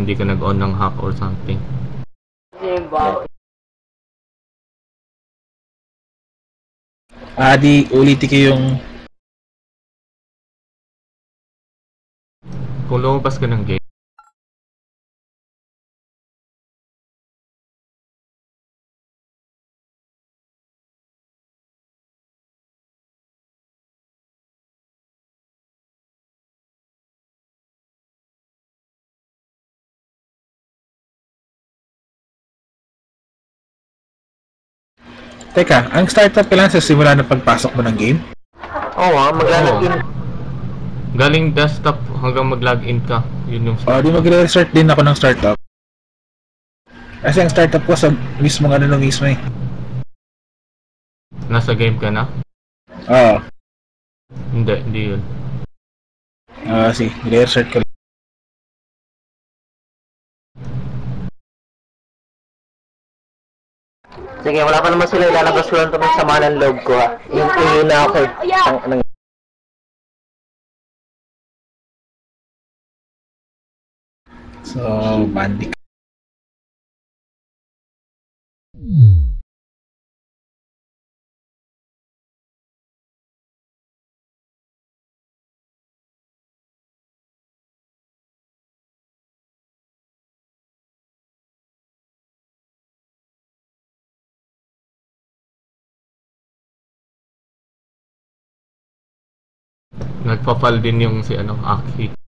hindi ka nag-on ng hack or something. Di ulitin ko yung... Kung lumabas ka ng game, Teka, ang startup ka lang sa simula ng pagpasok mo ng game? Oo nga, maglalagin. galing desktop hanggang mag-login ka. Yun yung Di magre-restart din ako ng startup. Kasi ang startup ko sa mismong ano nung mismo eh. Nasa game ka na? Oo. Hindi yun. Sige, magre-restart ko lang. Sige, wala pa naman sila. Ilalabas ko lang ito ng sama ng loob ko ha. Yung na ako eh. So, bandik. Nagpa-fall din yung si Aki.